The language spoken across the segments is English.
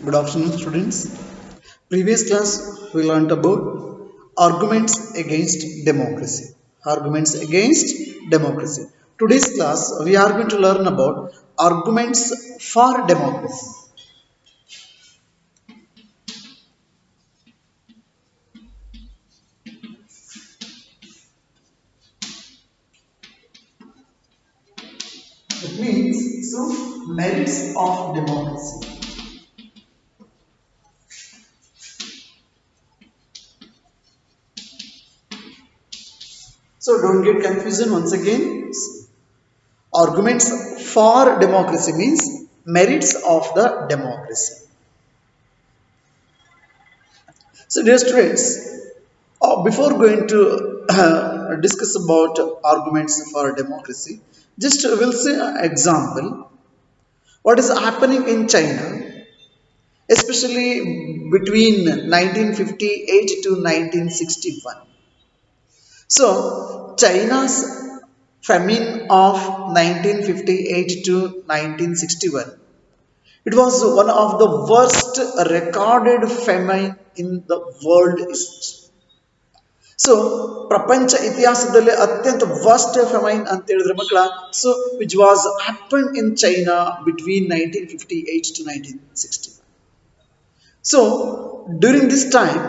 Good afternoon, students. Previous class we learnt about arguments against democracy. Arguments against democracy. Today's class we are going to learn about arguments for democracy. It means merits of democracy. So don't get confusion once again. Arguments for democracy means merits of the democracy. So dear students, before going to discuss about arguments for democracy, just we'll see an example. What is happening in China, especially between 1958 to 1961. So, China's famine of 1958 to 1961. It was one of the worst recorded famine in the world history. So ಪ್ರಪಂಚ ಇತಿಹಾಸದಲ್ಲಿ ಅತ್ಯಂತ worst famine ಅಂತ ಹೇಳಿದ್ರೆ ಮಕ್ಕಳ so which was happen in China between 1958 to 1960. So during this time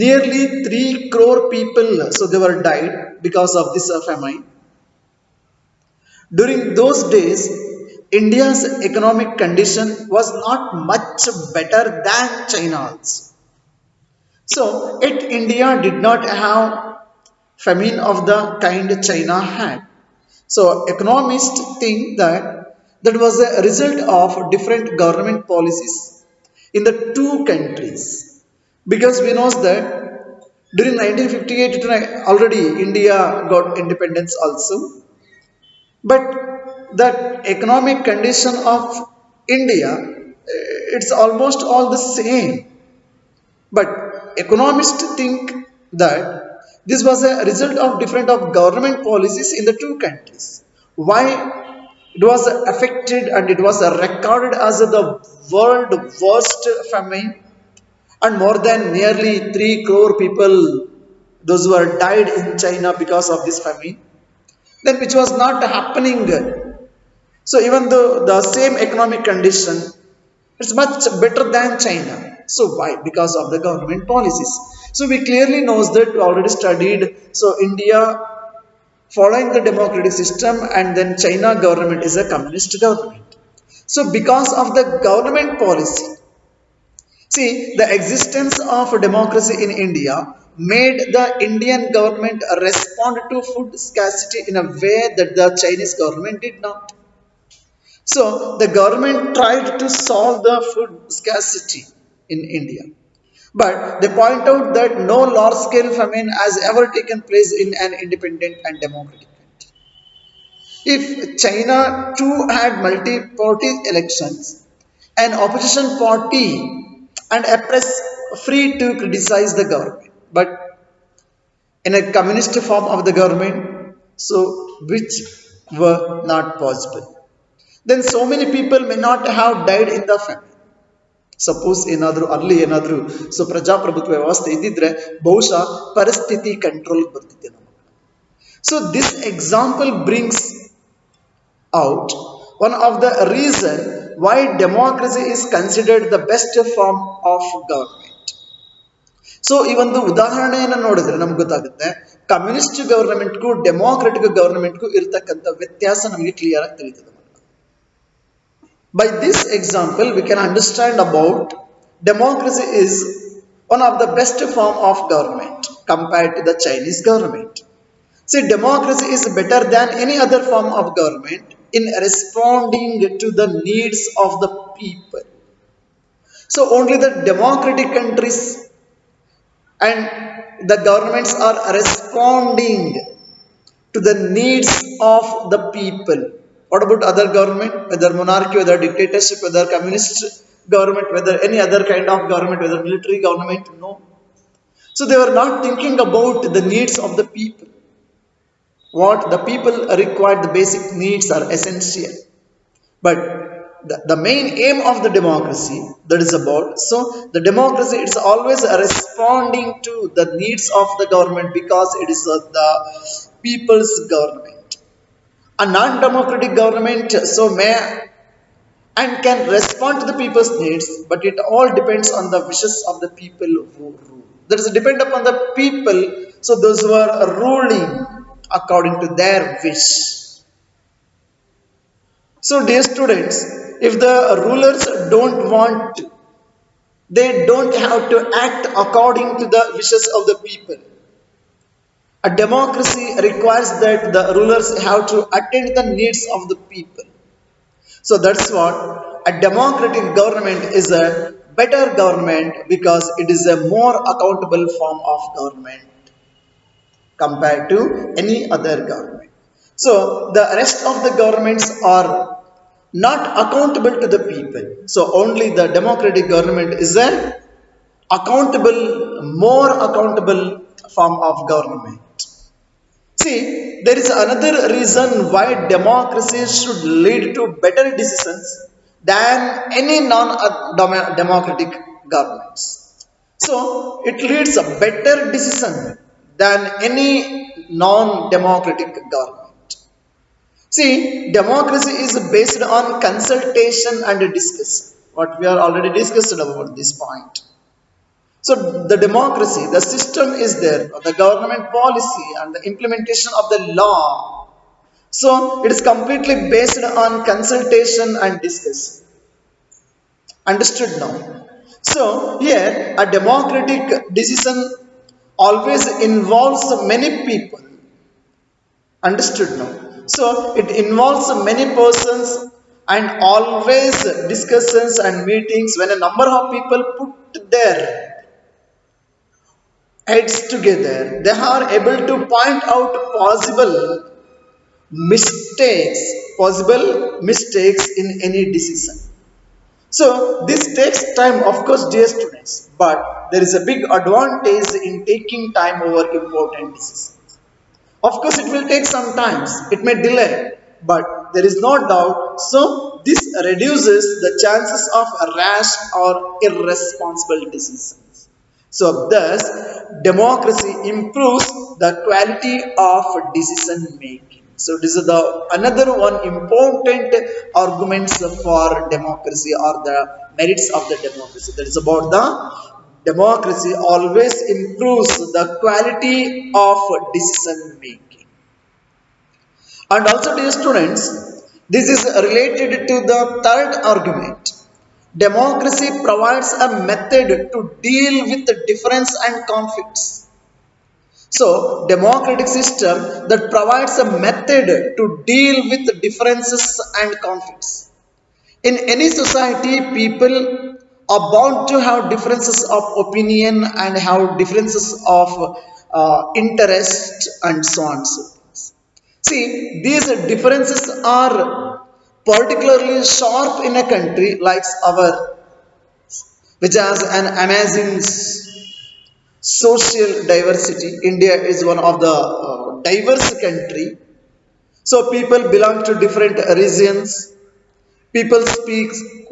nearly 3 crore people so they were died because of this famine. During those days India's economic condition was not much better than China's. So, yet India did not have famine of the kind China had. So, economists think that that was a result of different government policies in the two countries. Because we know that during 1958 already India got independence also. But that economic condition of India, it's almost all the same. But economists think that this was a result of different of government policies in the two countries. Why it was affected and it was recorded as the world worst famine, and more than nearly 3 crore people those who are died in China because of this famine, then which was not happening. So even though the same economic condition, it's much better than China. So why? Because of the government policies. So we clearly knows that we already studied. So India following the democratic system, and then China government is a communist government. So because of the government policy, see the existence of democracy in India made the Indian government respond to food scarcity in a way that the Chinese government did not. So the government tried to solve the food scarcity in India. But they point out that no large scale famine has ever taken place in an independent and democratic country. If China too had multi party elections, an opposition party and a press free to criticize the government, but in a communist form of the government, so which were not possible. Then so many people may not have died in the famine. Suppose ಏನಾದರೂ ಅಲ್ಲಿ ಏನಾದರೂ so ಪ್ರಜಾಪ್ರಭುತ್ವ ವ್ಯವಸ್ಥೆ ಇದ್ದಿದ್ರೆ ಬಹುಶಃ ಪರಿಸ್ಥಿತಿ control ಬರ್ತಿದ್ದೆ ನಮಗೆ. So this example brings out one of the reason why democracy is considered the best form of government. So ಈ ಒಂದು ಉದಾಹರಣೆಯನ್ನು ನೋಡಿದ್ರೆ ನಮ್ಗೆ ಗೊತ್ತಾಗುತ್ತೆ ಕಮ್ಯುನಿಸ್ಟ್ ಗವರ್ಮೆಂಟ್ಗೂ ಡೆಮಾಕ್ರೆಟಿಕ್ ಗವರ್ಮೆಂಟ್ಗೂ ಇರತಕ್ಕಂಥ ವ್ಯತ್ಯಾಸ ನಮಗೆ ಕ್ಲಿಯರ್ ಆಗಿ ತಿಳಿತದೆ. By this example, we can understand about democracy is one of the best form of government compared to the Chinese government. See, democracy is better than any other form of government in responding to the needs of the people. So only the democratic countries and the governments are responding to the needs of the people. What about other government, whether monarchy, whether dictatorship, whether communist government, whether any other kind of government, whether military government? No. So they were not thinking about the needs of the people. What the people require, the basic needs are essential. But the main aim of the democracy, that is about, so the democracy, it's always responding to the needs of the government because it is the people's government. A non-democratic government so may and can respond to the people's needs, but it all depends on the wishes of the people who rule. That is depend upon the people, so those who are ruling according to their wish. So, dear students, if the rulers don't want, they don't have to act according to the wishes of the people. A democracy requires that the rulers have to attend the needs of the people. So that's what a democratic government is a better government because it is a more accountable form of government compared to any other government. So the rest of the governments are not accountable to the people. So only the democratic government is a accountable, more accountable form of government. See, there is another reason why democracy should lead to better decisions than any non-democratic governments. So, it leads a better decision than any non-democratic government. See, democracy is based on consultation and discussion. What we are already discussed about this point. So the democracy, the system is there, the government policy and the implementation of the law. So it is completely based on consultation and discussion. Understood now? So here a democratic decision always involves many people. Understood now? So it involves many persons and always discussions and meetings when a number of people put their heads together, they are able to point out mistakes, possible mistakes in any decision. So this takes time, of course, dear students, but there is a big advantage in taking time over important decisions. Of course, it will take some time, it may delay, but there is no doubt. So, this reduces the chances of rash or irresponsible decisions. So, thus, democracy improves the quality of decision making. So, this is the another one important arguments for democracy or the merits of the democracy. That is about the democracy always improves the quality of decision making. And also, dear students, this is related to the third argument. Democracy provides a method to deal with the difference and conflicts. So, democratic system that provides a method to deal with the differences and conflicts. In any society, people are bound to have differences of opinion and have differences of interest and so on. So forth. See, these differences are particularly sharp in a country like our, which has an amazing social diversity. India is one of the diverse country. So people belong to different regions. People speak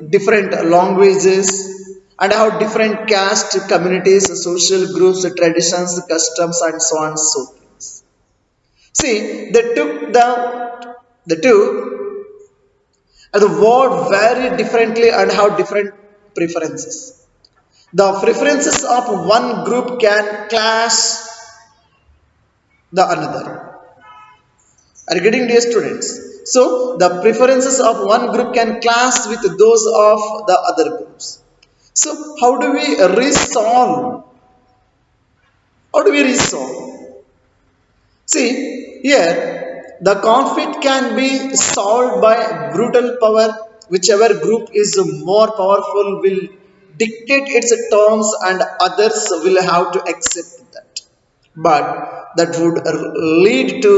different languages and have different caste, communities, social groups, traditions, customs, and so on and so forth. See, they took the word very differently and have different preferences. The preferences of one group can clash the another. Are you getting, dear students? So the preferences of one group can clash with those of the other groups. So how do we resolve? How do we resolve? See, here the conflict can be solved by brutal power. Whichever group is more powerful will dictate its terms and others will have to accept that. But that would lead to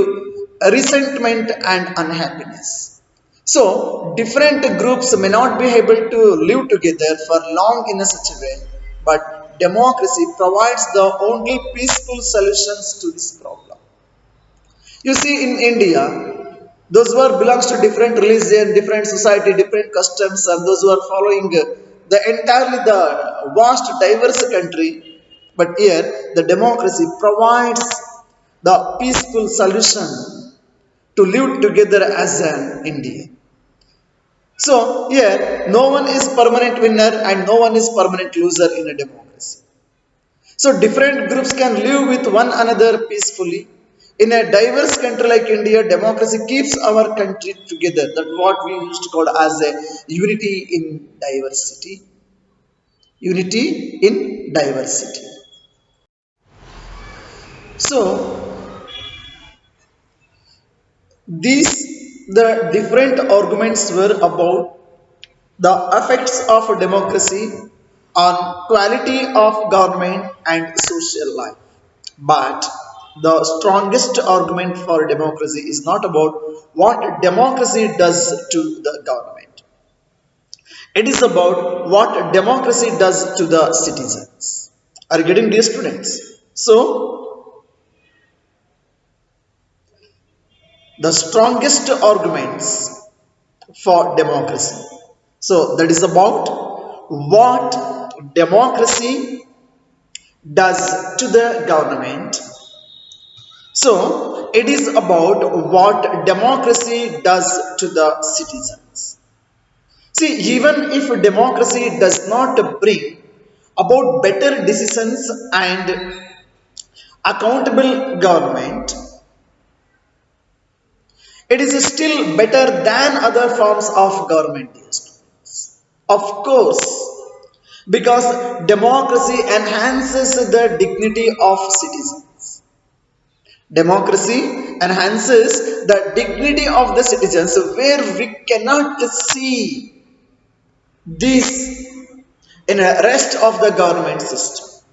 resentment and unhappiness. So, different groups may not be able to live together for long in a such a way, but democracy provides the only peaceful solutions to this problem. You see, in India, Those who are belongs to different religion, different society, different customs, and those who are following the entirely the vast diverse country. But here the democracy provides the peaceful solution to live together as an India. So here no one is permanent winner and no one is permanent loser in a democracy. So different groups can live with one another peacefully. In a diverse country like India, democracy keeps our country together. That's what we used to call as a unity in diversity. Unity in diversity. So these the different arguments were about the effects of democracy on quality of government and social life. But the strongest argument for democracy is not about what democracy does to the government. It is about what democracy does to the citizens. Are you getting these students? So, the strongest arguments for democracy. So, that is about what democracy does to the government. So, it is about what democracy does to the citizens. See, even if democracy does not bring about better decisions and accountable government, it is still better than other forms of government. Of course, because democracy enhances the dignity of citizens. Democracy enhances the dignity of the citizens where we cannot see this in a rest of the government system.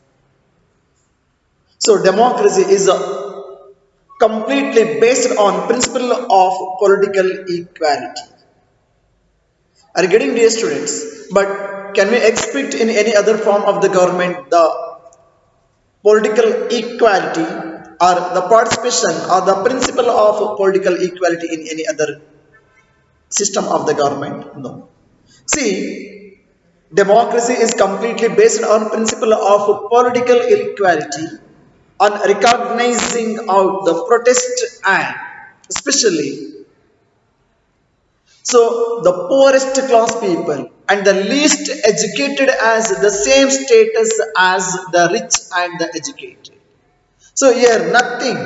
So democracy is completely based on principle of political equality. Are you getting dear students? But can we expect in any other form of the government the political equality or the participation or the principle of political equality in any other system of the government? No. See, democracy is completely based on principle of political equality, on recognizing out the protest and especially so the poorest class people and the least educated as the same status as the rich and the educated. So here nothing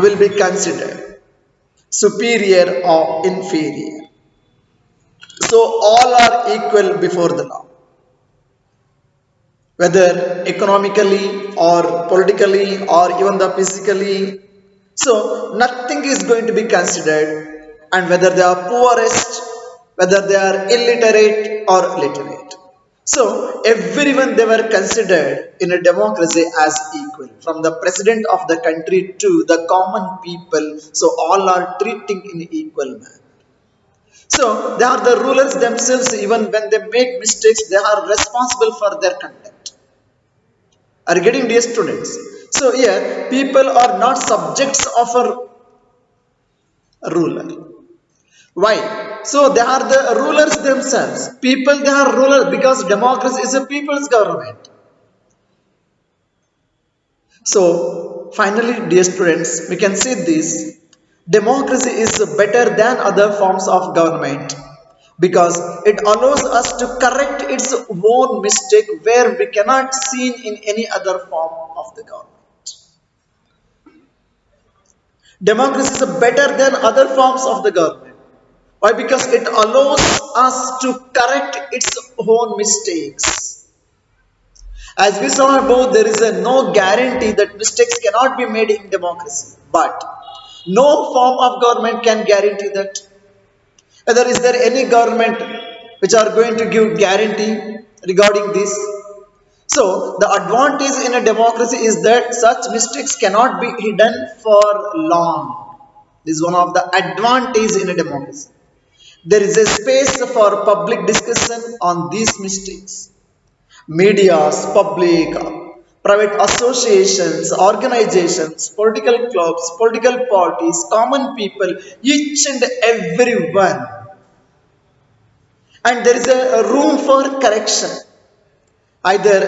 will be considered superior or inferior. So all are equal before the law, whether economically or politically or even the physically. So nothing is going to be considered, and whether they are poorest, whether they are illiterate or literate. So everyone they were considered in a democracy as equal, from the president of the country to the common people. So all are treating in equal manner. So they are the rulers themselves. Even when they make mistakes, they are responsible for their conduct. Are getting dear students? So here people are not subjects of a ruler. Why? So they are the rulers themselves. People they are rulers because democracy is a people's government. So finally, dear students, we can see this. Democracy is better than other forms of government because it allows us to correct its own mistake where we cannot see in any other form of the government. Democracy is better than other forms of the government. Why? Because it allows us to correct its own mistakes. As we saw above, there is a no guarantee that mistakes cannot be made in democracy. But no form of government can guarantee that. Whether is there any government which are going to give guarantee regarding this? So the advantage in a democracy is that such mistakes cannot be hidden for long. This is one of the advantages in a democracy. There is a space for public discussion on these mistakes. Medias, public, private associations, organizations, political clubs, political parties, common people, each and everyone. And there is a room for correction. Either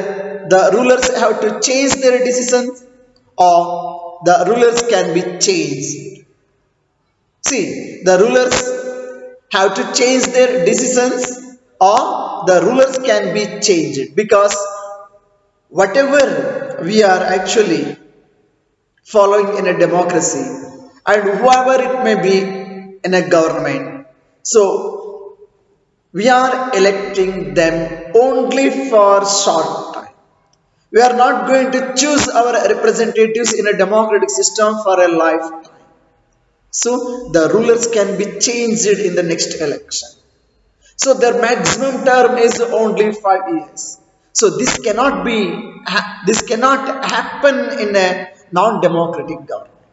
the rulers have to change their decisions or the rulers can be changed. See, the rulers have to change their decisions or the rulers can be changed because whatever we are actually following in a democracy and whoever it may be in a government. So we are electing them only for short time. We are not going to choose our representatives in a democratic system for a lifetime. So the rulers can be changed in the next election. So their maximum term is only 5 years. So this cannot happen in a non-democratic government.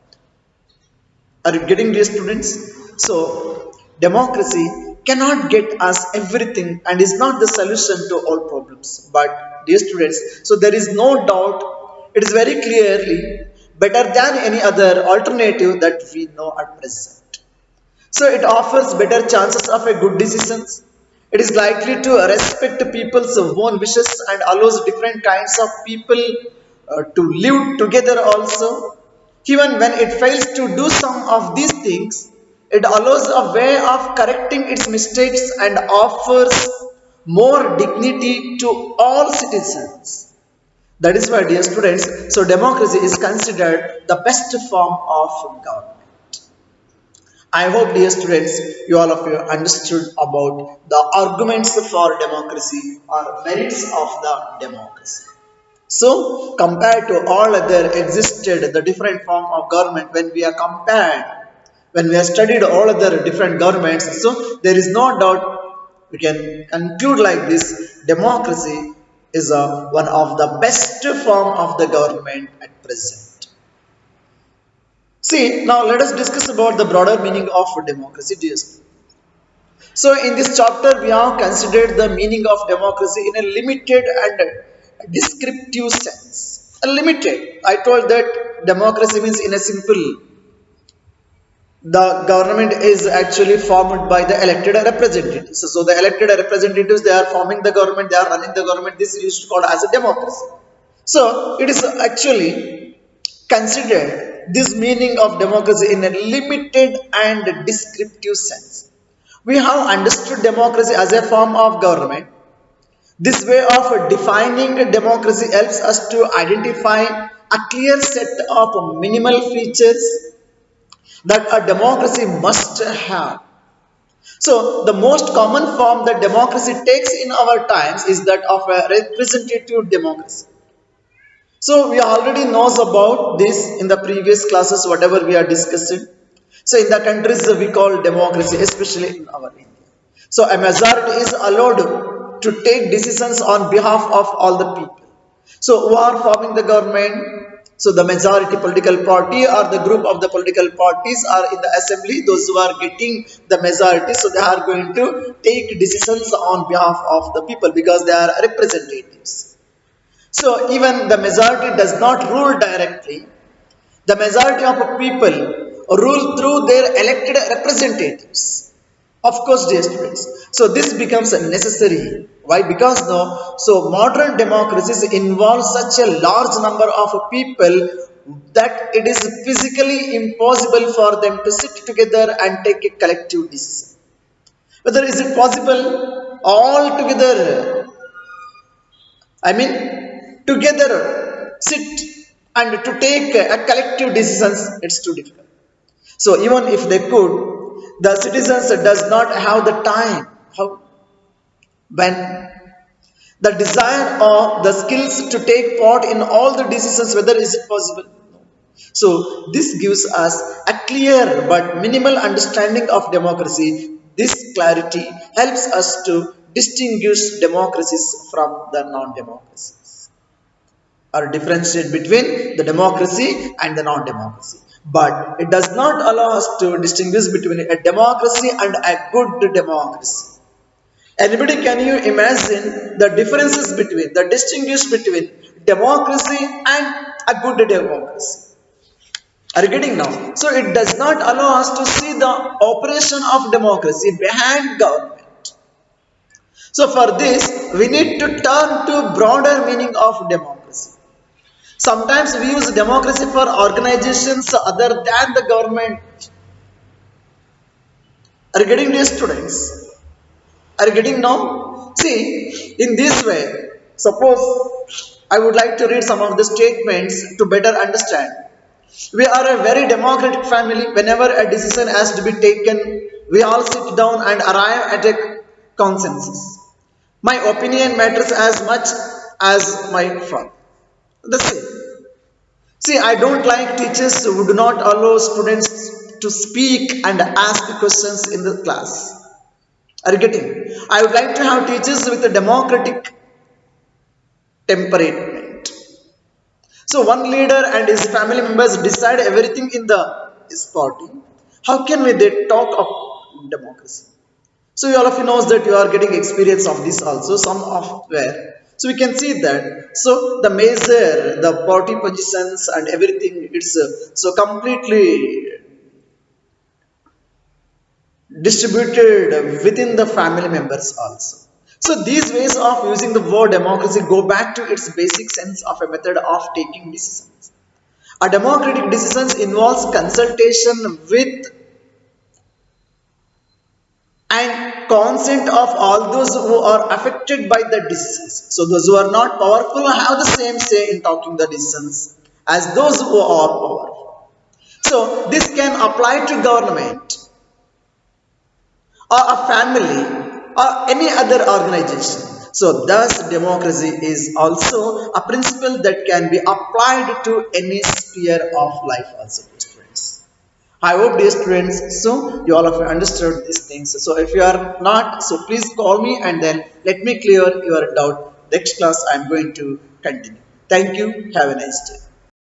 Are you getting this, students? So, democracy cannot get us everything and is not the solution to all problems. But, dear students, so there is no doubt, it is very clearly better than any other alternative that we know at present. So, it offers better chances of a good decisions. It is likely to respect people's own wishes and allows different kinds of people to live together also. Even when it fails to do some of these things, it allows a way of correcting its mistakes and offers more dignity to all citizens. That is why, dear students, so democracy is considered the best form of government. I hope, dear students, you all of you understood about the arguments for democracy or merits of the democracy. So, compared to all other existed the different form of government, when we have studied all other different governments, so there is no doubt we can conclude like this: democracy is one of the best form of the government at present. See, now let us discuss about the broader meaning of democracy, dear students. So, in this chapter, we have considered the meaning of democracy in a limited and descriptive sense. A limited. I told that democracy means, in a simple, the government is actually formed by the elected representatives. So, the elected representatives, they are forming the government, they are running the government. This is used to call as a democracy. So, it is actually considered this meaning of democracy in a limited and descriptive sense. We have understood democracy as a form of government. This way of defining democracy helps us to identify a clear set of minimal features that a democracy must have. So, the most common form that democracy takes in our times is that of a representative democracy. So, we already knows about this in the previous classes, whatever we are discussing. So, in the countries we call democracy, especially in our India. So, a majority is allowed to take decisions on behalf of all the people. So, who are forming the government? So, the majority political party or the group of the political parties are in the assembly, those who are getting the majority. So, they are going to take decisions on behalf of the people because they are representatives. So, even the majority does not rule directly. The majority of people rule through their elected representatives. Of course, dear students. So this becomes necessary. Why? Because no. So modern democracies involve such a large number of people that it is physically impossible for them to sit together and take a collective decision. Whether is it possible all together? I mean, together sit and to take a collective decisions. It's too difficult. So even if they could, the citizens does not have the time. How? When the desire or the skills to take part in all the decisions, whether is it possible? No. So this gives us a clear but minimal understanding of democracy. This clarity helps us to distinguish democracies from the non-democracies or differentiate between the democracy and the non-democracy. But it does not allow us to distinguish between a democracy and a good democracy. Anybody, can you imagine the differences between, the distinguish between democracy and a good democracy. Are you getting now? So it does not allow us to see the operation of democracy behind government. So for this, we need to turn to broader meaning of democracy. Sometimes we use democracy for organizations other than the government. Are you getting these students? Are you getting now? See, in this way, suppose I would like to read some of the statements to better understand. We are a very democratic family. Whenever a decision has to be taken, we all sit down and arrive at a consensus. My opinion matters as much as my fun. The same. See, I don't like teachers who do not allow students to speak and ask questions in the class. Are you getting? I would like to have teachers with a democratic temperament. So one leader and his family members decide everything in the his party. How can we they talk of democracy? So all of you knows that you are getting experience of this also, some of where. So we can see that. So the measure, the party positions and everything, it's so completely distributed within the family members also. So these ways of using the word democracy go back to its basic sense of a method of taking decisions. A democratic decision involves consultation with and consent of all those who are affected by the decisions. So those who are not powerful have the same say in talking the decisions as those who are powerful. So this can apply to government or a family or any other organization. So thus democracy is also a principle that can be applied to any sphere of life also, students. I hope dear students, so you all have understood these things. So if you are not, so please call me and then let me clear your doubt. Next class I am going to continue. Thank you. Have a nice day.